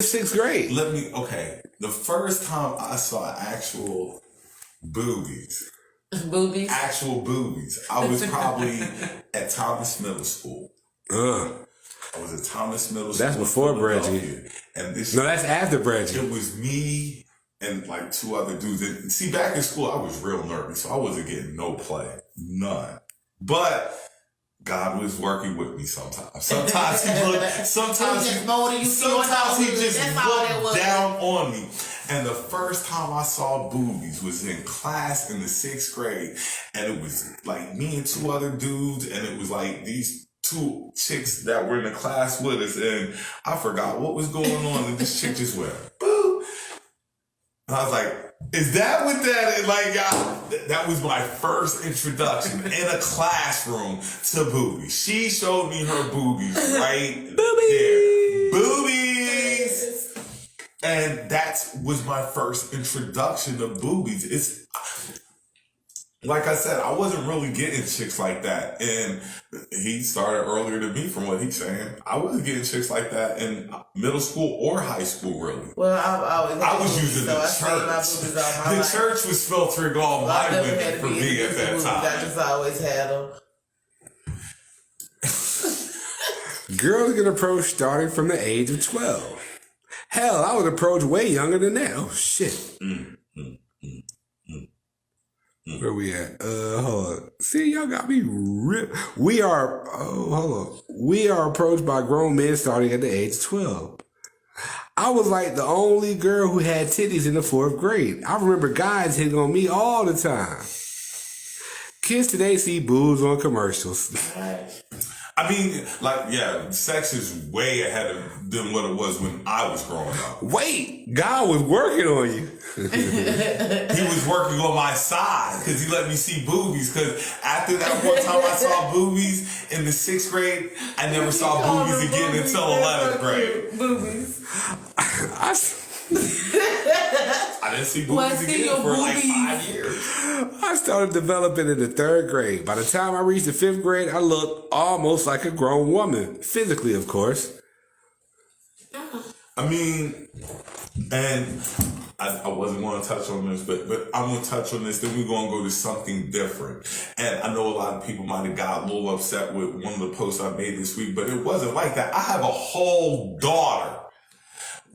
6th grade. The first time I saw actual boobies. Boobies? Actual boobies. I was probably at Thomas Middle School. I was at Thomas Middle School. That's before Breggie. And this that's after Breggie. It was me and like 2 other dudes. And see, back in school, I was real nervous, so I wasn't getting no play. None. But God was working with me sometimes. Sometimes he just looked down on me. And the first time I saw boobies was in class in the 6th grade. And it was like me and 2 other dudes. And it was like these 2 chicks that were in the class with us. And I forgot what was going on. And this chick just went, boo. And I was like, is that what that is? Like, that was my first introduction in a classroom to boobies. She showed me her boobies right there. Boobies! And that was my first introduction to boobies. It's, like I said, I wasn't really getting chicks like that. And he started earlier than me from what he's saying. I wasn't getting chicks like that in middle school or high school, really. Well, I was using the church. The church was filtering all my women for me at that time. I just always had them. Girls get approached starting from the age of 12. Hell, I was approached way younger than that. Oh, shit. Where we at? Hold on. See, y'all got me ripped. We are approached by grown men starting at the age of 12. I was like the only girl who had titties in the 4th grade. I remember guys hitting on me all the time. Kids today see boobs on commercials. I mean, sex is way ahead than what it was when I was growing up. Wait, God was working on you. He was working on my side because he let me see boobies. Because after that one time I saw boobies in the 6th grade, I never saw boobies again until 11th grade. Boobies. I didn't see boobies again for like 5 years. I started developing in the 3rd grade. By the time I reached the 5th grade, I looked almost like a grown woman. Physically, of course. I mean, and I wasn't going to touch on this, but I'm going to touch on this. Then we're going to go to something different. And I know a lot of people might have got a little upset with one of the posts I made this week, but it wasn't like that. I have a whole daughter.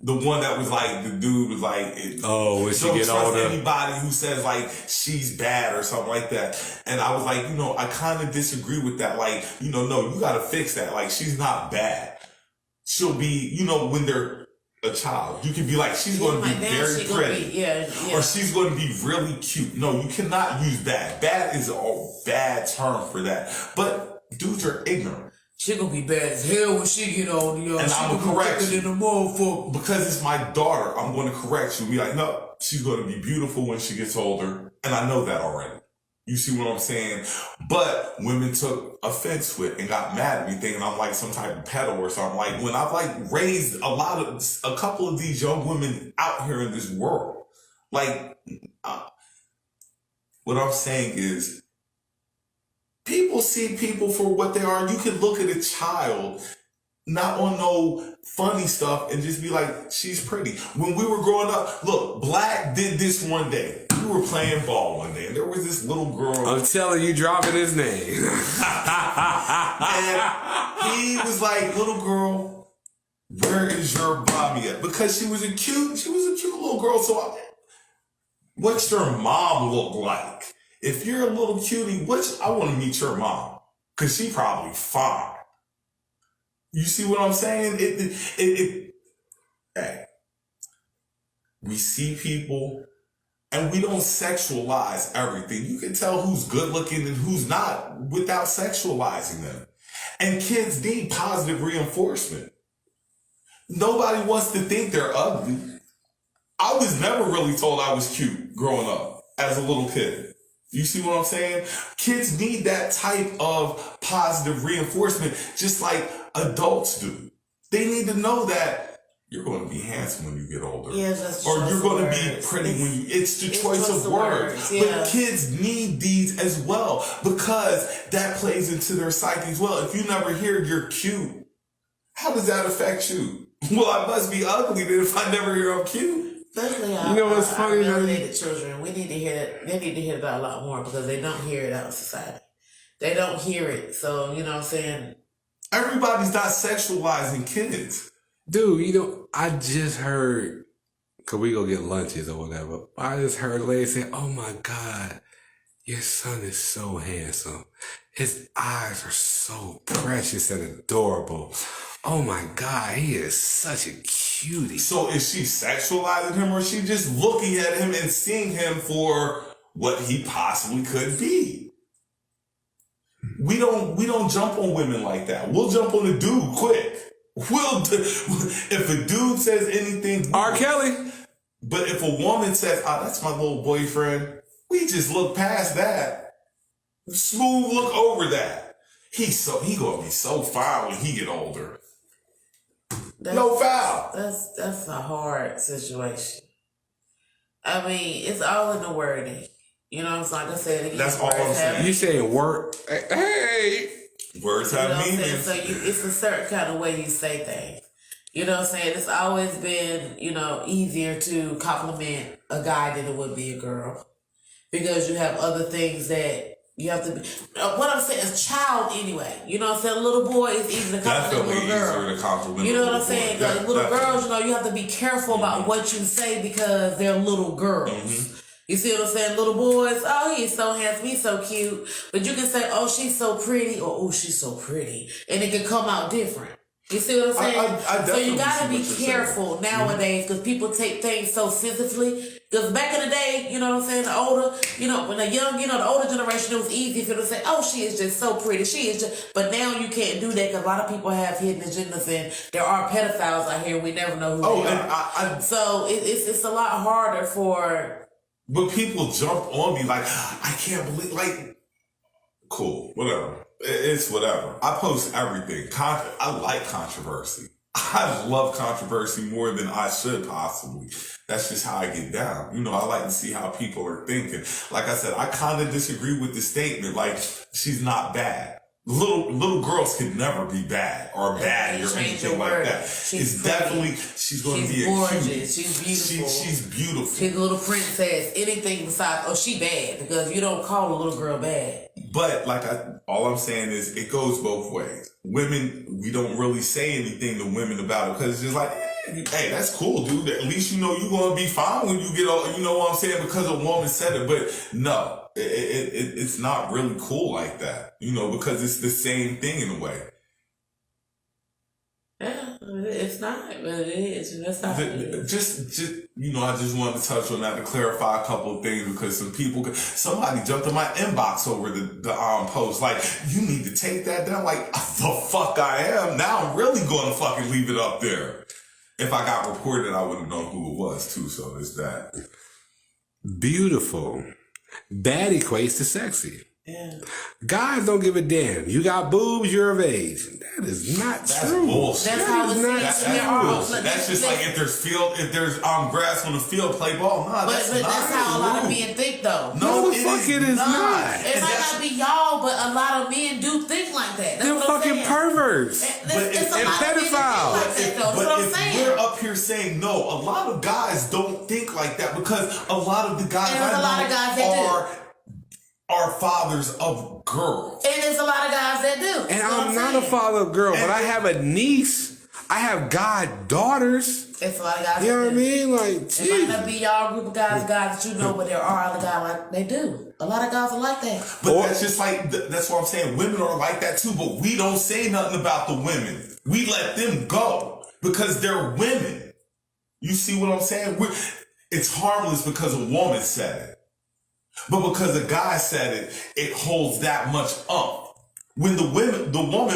The one that was like, the dude was like, when she get trust older. anybody who says like she's bad or something like that. And I was like, I kind of disagree with that. Like, no, you got to fix that. Like, she's not bad. She'll be, when they're a child, you can be like, she's going to be very pretty. Or she's going to be really cute. No, you cannot use bad. Bad is a bad term for that. But dudes are ignorant. She gonna be bad as hell when she get older, yo. And I'm gonna correct you. Motherfucker. Because it's my daughter, I'm gonna correct you. Be like, no, she's gonna be beautiful when she gets older. And I know that already. You see what I'm saying? But women took offense with and got mad at me thinking I'm like some type of pedo or something. Like when I've like raised a couple of these young women out here in this world. Like, what I'm saying is, people see people for what they are. You can look at a child, not on no funny stuff, and just be like, she's pretty. When we were growing up, look, Black did this one day. We were playing ball one day, and there was this little girl. I'm telling you, dropping his name. And he was like, little girl, where is your mommy at? Because she was a cute little girl. So what's your mom look like? If you're a little cutie, I want to meet your mom. Because she probably fine. You see what I'm saying? Hey, we see people and we don't sexualize everything. You can tell who's good looking and who's not without sexualizing them. And kids need positive reinforcement. Nobody wants to think they're ugly. I was never really told I was cute growing up as a little kid. You see what I'm saying? Kids need that type of positive reinforcement just like adults do. They need to know that you're going to be handsome when you get older. Or you're going to be pretty when you... It's the choice of words. But kids need these as well because that plays into their psyche as well. If you never hear you're cute, how does that affect you? Well, I must be ugly then if I never hear I'm cute. Especially You know what's funny, our man? melanated children. We need to hear that. They need to hear that a lot more because they don't hear it out in society. They don't hear it. So, you know what I'm saying? Everybody's not sexualizing kids. Dude, you know, I just heard, because we go get lunches or whatever, I just heard a lady say, oh my God, your son is so handsome. His eyes are so precious and adorable. Oh my God, he is such a cutie. So is she sexualizing him or is she just looking at him and seeing him for what he possibly could be? We don't jump on women like that. We'll jump on a dude quick. If a dude says anything, R. Kelly. but if a woman says, "Oh, that's my little boyfriend," we just look past that. Smooth look over that. He gonna be so fine when he get older. No foul. That's a hard situation. I mean, it's all in the wording. You know what I'm saying? Like I said again. That's all I'm saying. You saying word? Hey. Words You know have what I'm saying? meaning. So it's a certain kind of way you say things. You know what I'm saying? It's always been, easier to compliment a guy than it would be a girl. Because you have other things that you have to be. What I'm saying is child anyway. You know what I'm saying? A little boy is easy to compliment a Definitely little girl. easier to compliment. You know a what I'm little saying? boy. Like little Definitely. girls, you have to be careful about what you say because they're little girls. Mm-hmm. You see what I'm saying? Little boys, oh, he's so handsome, he's so cute. But you can say, oh, she's so pretty, or oh, she's so pretty. And it can come out different. You see what I'm saying? I So you gotta definitely be see what you're careful nowadays because people take things so sensitively. Because back in the day, you know what I'm saying, the older, when the young, the older generation, it was easy for them to say, oh, she is just so pretty. She is just, but now you can't do that because a lot of people have hidden agendas and there are pedophiles out here. We never know who they are. So it's a lot harder for. But people jump on me like, I can't believe, like, cool, whatever. It's whatever. I post everything. I like controversy. I love controversy more than I should possibly. That's just how I get down. I like to see how people are thinking. Like I said, I kind of disagree with the statement. Like, she's not bad. Little girls can never be bad or bad or anything like that. She's going to be gorgeous. She's beautiful. She's beautiful. She's a little princess. Anything besides, oh, she bad because you don't call a little girl bad. But all I'm saying is it goes both ways. Women, we don't really say anything to women about it because it's just like, hey, that's cool, dude. At least you're going to be fine when you get all, you know what I'm saying? Because a woman said it. But no, it's not really cool like that, because it's the same thing in a way. Yeah, it's not, but it is. That's not. Just I just wanted to touch on that to clarify a couple of things because somebody jumped in my inbox over the post like, you need to take that down. Like, the fuck I am. Now I'm really going to fucking leave it up there. If I got reported, I would have known who it was too. So it's that. Beautiful. Bad equates to sexy. Yeah. Guys don't give a damn. You got boobs, you're of age. That is not true. Bullshit. That's how That's just like if there's grass on the field, play ball. Nah, but that's how a lot of men think though. No, the fuck it is not. It might not be y'all, but a lot of men do think like that. That's They're what I'm fucking saying. perverts. And pedophiles. But if we're up here saying no, a lot of guys don't think like that because a lot of the guys are fathers of girls. And there's a lot of guys that do. And I'm not a father of girls, but I have a niece. I have goddaughters. It's a lot of guys. You know what I mean? Like, it might not be y'all group of guys that you know, but there are other guys like they do. A lot of guys are like that. But that's just like that's what I'm saying. Women are like that too, but we don't say nothing about the women. We let them go because they're women. You see what I'm saying? It's harmless because a woman said it. But because a guy said it, it holds that much up. When the woman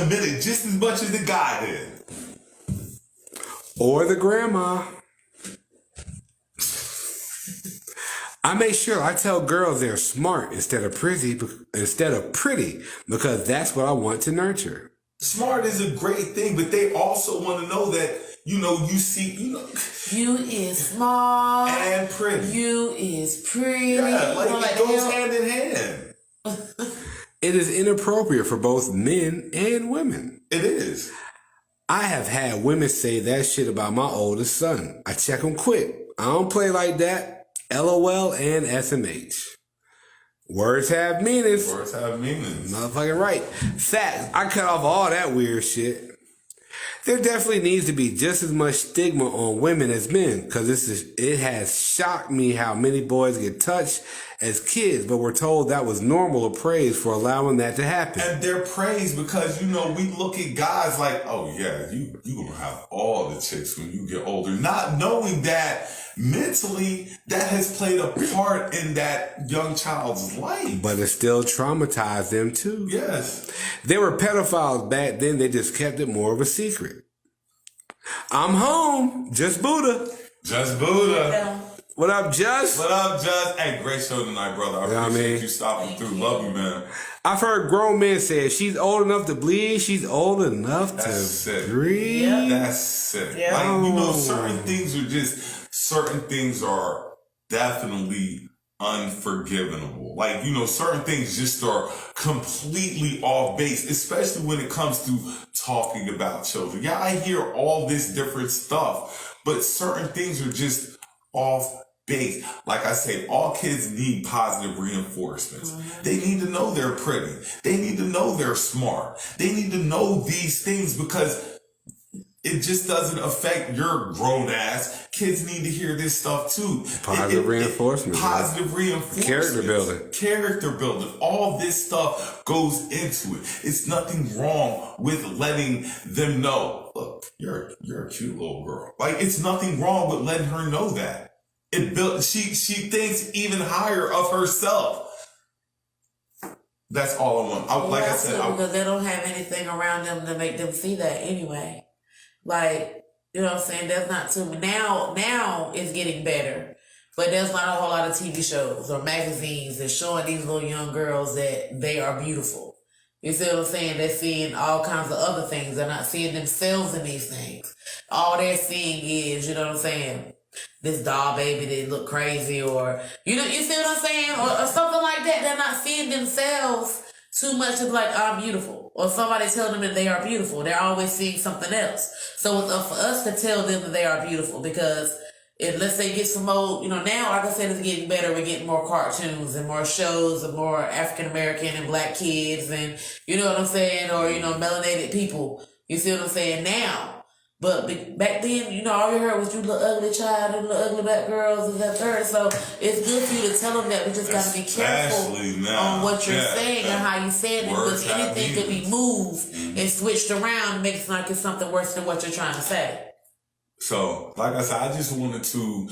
meant it just as much as the guy did. Or the grandma. I make sure I tell girls they're smart instead of pretty because that's what I want to nurture. Smart is a great thing, but they also want to know that, you is smart and pretty. You is pretty. Yeah, it goes hand in hand. It is inappropriate for both men and women. It is. I have had women say that shit about my oldest son. I check them quick. I don't play like that. LOL and SMH. Words have meanings. Words have meanings. Motherfucking right. Facts. I cut off all that weird shit. There definitely needs to be just as much stigma on women as men, because it has shocked me how many boys get touched as kids, but we're told that was normal or praised for allowing that to happen. And they're praised because, you know, we look at guys like, oh yeah, you gonna have all the chicks when you get older, not knowing that mentally that has played a part in that young child's life. But it still traumatized them too. Yes. They were pedophiles back then, they just kept it more of a secret. I'm home. Just Budha. Just Budha. Yeah. What up, Just? What up, Just? Hey, great show tonight, brother. I appreciate you stopping through. Love you, man. I've heard grown men say if she's old enough to bleed, she's old enough to breathe. Yep. That's sick. Yeah. Like, you know, certain things are definitely unforgivable. Like, you know, certain things just are completely off base, especially when it comes to talking about children. Yeah, I hear all this different stuff, but certain things are just off base. Like I say, all kids need positive reinforcements. Mm-hmm. They need to know they're pretty. They need to know they're smart. They need to know these things because it just doesn't affect your grown ass. Kids need to hear this stuff too. Positive reinforcement. Positive reinforcement. Character building. Character building. All this stuff goes into it. It's nothing wrong with letting them know, look, you're a cute little girl. Like, it's nothing wrong with letting her know that. She thinks even higher of herself. That's all I want. Like I said, because they don't have anything around them to make them see that anyway. Like, you know what I'm saying? That's not too now it's getting better. But there's not a whole lot of TV shows or magazines that's showing these little young girls that they are beautiful. You see what I'm saying? They're seeing all kinds of other things. They're not seeing themselves in these things. All they're seeing is, you know what I'm saying, this doll baby that look crazy, or you see what I'm saying, or something like that. They're not seeing themselves too much of like, I'm beautiful, or somebody telling them that they are beautiful. They're always seeing something else. So it's up for us to tell them that they are beautiful, because unless they get some more, you know, now, like I said, it's getting better. We're getting more cartoons and more shows and more African American and black kids, and you know what I'm saying, or, you know, melanated people. You see what I'm saying now. But back then, you know, all you heard was you little ugly child and little ugly black girls and that third. So it's good for you to tell them that we just got to be careful on what you're saying and how you say it, because anything could be moved and switched around and make it sound like it's something worse than what you're trying to say. So, like I said, I just wanted to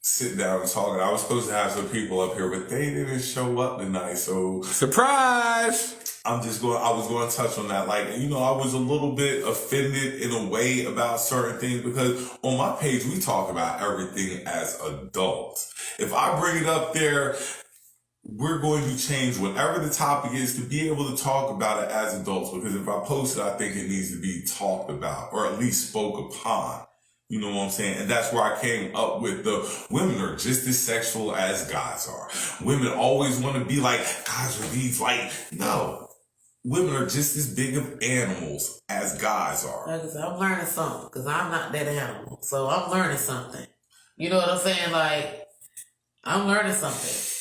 sit down and talk. And I was supposed to have some people up here, but they didn't show up tonight. So surprise! I was going to touch on that. Like, you know, I was a little bit offended in a way about certain things, because on my page, we talk about everything as adults. If I bring it up there, we're going to change whatever the topic is to be able to talk about it as adults, because if I post it, I think it needs to be talked about, or at least spoke upon. You know what I'm saying? And that's where I came up with the women are just as sexual as guys are. Women always want to be like, guys are these, like, no. Women are just as big of animals as guys are. Like I said, I'm learning something, because I'm not that animal. So I'm learning something. You know what I'm saying? Like, I'm learning something.